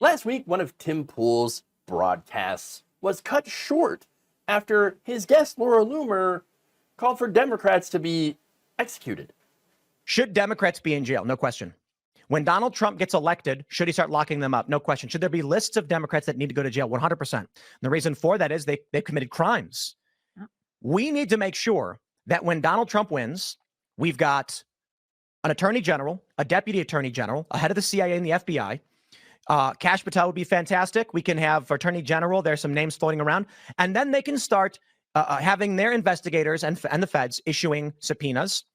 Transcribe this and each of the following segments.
Last week, one of Tim Pool's broadcasts was cut short after his guest, Laura Loomer, called for Democrats to be executed. Should Democrats be in jail? No question. When Donald Trump gets elected, should he start locking them up? No question. Should there be lists of Democrats that need to go to jail? 100%. And the reason for that is they've committed crimes. We need to make sure that when Donald Trump wins, we've got an attorney general, a deputy attorney general, a head of the CIA and the FBI. Kash Patel would be fantastic. We can have attorney general. There's some names floating around. And then they can start having their investigators and the feds issuing subpoenas,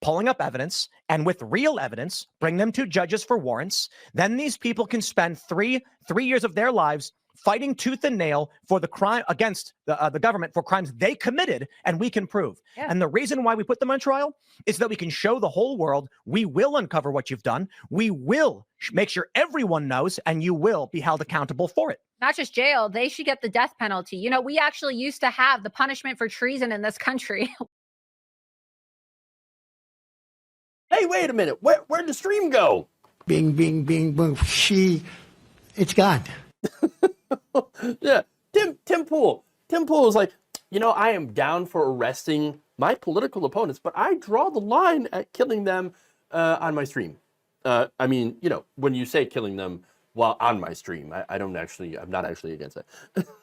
pulling up evidence, and with real evidence, bring them to judges for warrants. Then these people can spend three years of their lives fighting tooth and nail for the crime against the government for crimes they committed, and we can prove. Yeah. And the reason why we put them on trial is that we can show the whole world we will uncover what you've done. We will make sure everyone knows, and you will be held accountable for it. Not just jail, they should get the death penalty. You know, we actually used to have the punishment for treason in this country. Hey, wait a minute. Where'd the stream go? Bing, bing, bing, boom. It's gone. Yeah, Tim Pool. Tim Pool is like, you know, I am down for arresting my political opponents, but I draw the line at killing them on my stream. I mean, you know, when you say killing them while on my stream, I'm not actually against that.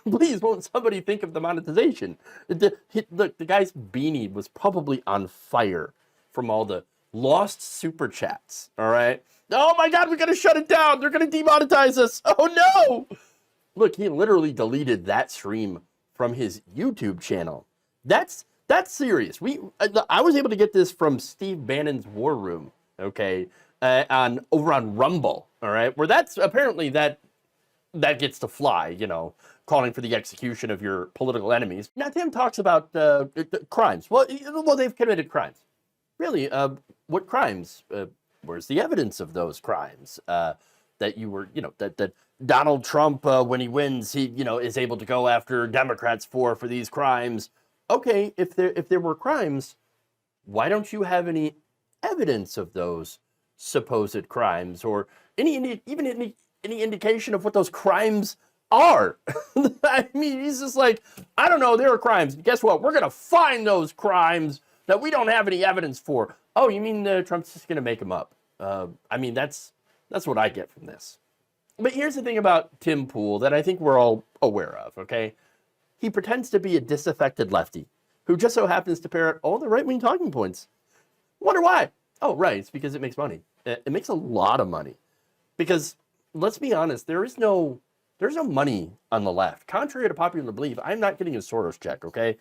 Please, won't somebody think of the monetization? Look, the guy's beanie was probably on fire from all the lost super chats. All right. Oh my God, we gotta shut it down. They're gonna demonetize us. Oh no. Look, he literally deleted that stream from his YouTube channel. That's serious. I was able to get this from Steve Bannon's War Room, okay, over on Rumble, all right, where that's apparently that gets to fly, you know, calling for the execution of your political enemies. Now Tim talks about crimes. Well, they've committed crimes. Really, what crimes? Where's the evidence of those crimes? That you were, you know, that Donald Trump, when he wins, he, you know, is able to go after Democrats for these crimes. Okay, if there were crimes, why don't you have any evidence of those supposed crimes, or any indication of what those crimes are? I mean, he's just like, I don't know, there are crimes. Guess what? We're gonna find those crimes that we don't have any evidence for. Oh, you mean Trump's just gonna make them up? I mean, that's what I get from this. But here's the thing about Tim Pool that I think we're all aware of, okay? He pretends to be a disaffected lefty who just so happens to parrot all the right-wing talking points. Wonder why? Oh, right, it's because it makes money. It makes a lot of money. Because, let's be honest, there's no money on the left. Contrary to popular belief, I'm not getting a Soros check, okay?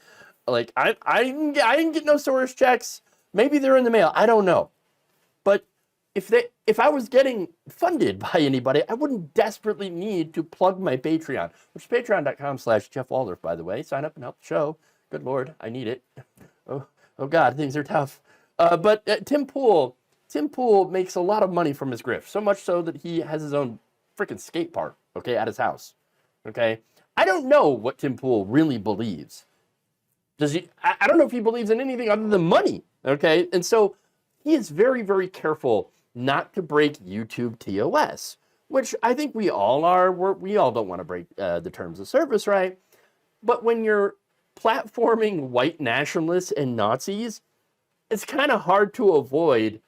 Like, I didn't get no Soros checks. Maybe they're in the mail. I don't know. But if I was getting funded by anybody, I wouldn't desperately need to plug my Patreon, which is patreon.com/Jeff Waldorf, by the way. Sign up and help the show. Good Lord, I need it. Oh God, things are tough. But Tim Pool makes a lot of money from his grift, so much so that he has his own freaking skate park, okay, at his house. Okay, I don't know what Tim Pool really believes. Does he? I don't know if he believes in anything other than money. Okay, and so he is very, very careful not to break YouTube TOS, which I think we all are. We all don't want to break the terms of service, right? But when you're platforming white nationalists and Nazis, it's kind of hard to avoid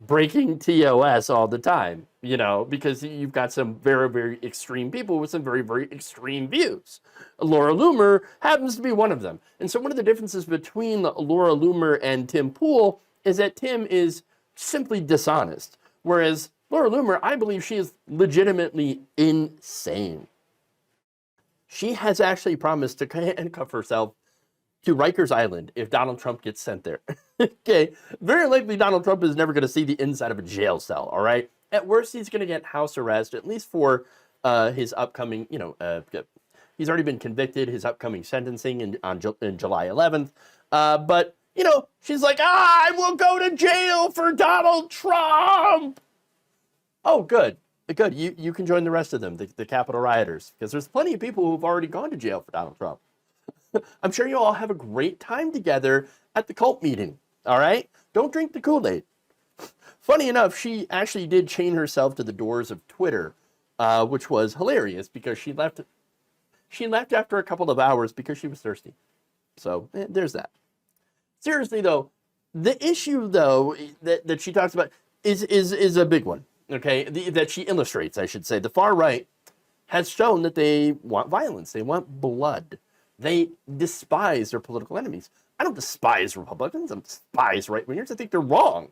breaking TOS all the time, you know, because you've got some very, very extreme people with some very, very extreme views. Laura Loomer happens to be one of them. And so one of the differences between Laura Loomer and Tim Pool is that Tim is simply dishonest, whereas Laura Loomer, I believe she is legitimately insane. She has actually promised to handcuff herself to Rikers Island if Donald Trump gets sent there. Okay, very likely Donald Trump is never going to see the inside of a jail cell, all right? At worst, he's going to get house arrest, at least for his upcoming, you know, he's already been convicted, his upcoming sentencing in July 11th. But, you know, she's like, I will go to jail for Donald Trump. Oh, good. Good. You can join the rest of them, the Capitol rioters, because there's plenty of people who've already gone to jail for Donald Trump. I'm sure you all have a great time together at the cult meeting, all right? Don't drink the Kool-Aid. Funny enough, she actually did chain herself to the doors of Twitter which was hilarious because she left after a couple of hours because she was thirsty. So there's that. Seriously though, the issue though that she talks about is a big one. Okay, that she illustrates, I should say. The far right has shown that they want violence. They want blood. They despise their political enemies. I don't despise Republicans. I despise right-wingers. I think they're wrong.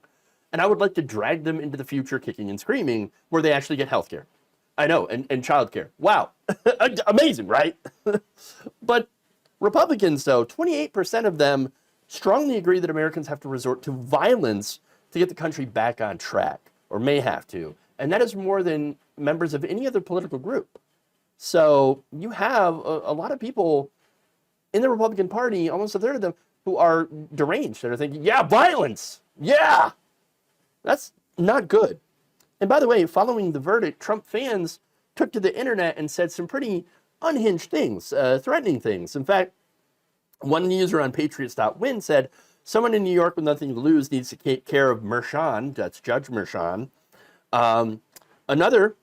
And I would like to drag them into the future kicking and screaming where they actually get health care. I know, and childcare. Wow. Amazing, right? But Republicans, though, 28% of them strongly agree that Americans have to resort to violence to get the country back on track, or may have to. And that is more than members of any other political group. So you have a lot of people in the Republican Party, almost a third of them, who are deranged. That are thinking, yeah, violence. Yeah. That's not good. And by the way, following the verdict, Trump fans took to the internet and said some pretty unhinged things, threatening things. In fact, one user on Patriots.win said, someone in New York with nothing to lose needs to take care of Merchan. That's Judge Merchan. Another,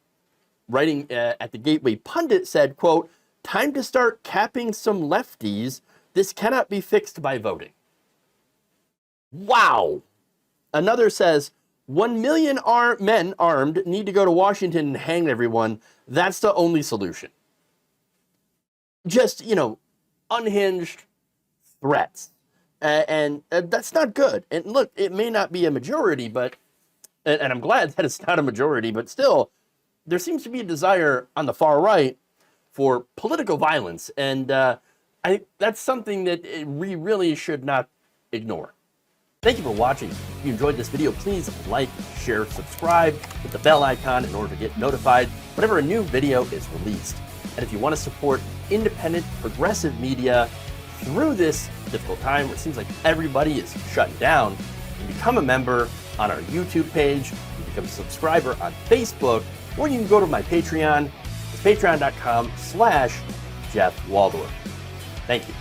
writing at the Gateway Pundit, said, quote, time to start capping some lefties. This cannot be fixed by voting. Wow. Another says, 1 million men armed need to go to Washington and hang everyone. That's the only solution. Just, unhinged threats. And that's not good. And look, it may not be a majority, but, and I'm glad that it's not a majority, but still, there seems to be a desire on the far right for political violence. And that's something that we really should not ignore. Thank you for watching. If you enjoyed this video, please like, share, subscribe, hit the bell icon in order to get notified whenever a new video is released. And if you want to support independent, progressive media through this difficult time where it seems like everybody is shutting down, you can become a member on our YouTube page, you can become a subscriber on Facebook, or you can go to my Patreon. It's patreon.com/Jeff Waldorf. Thank you.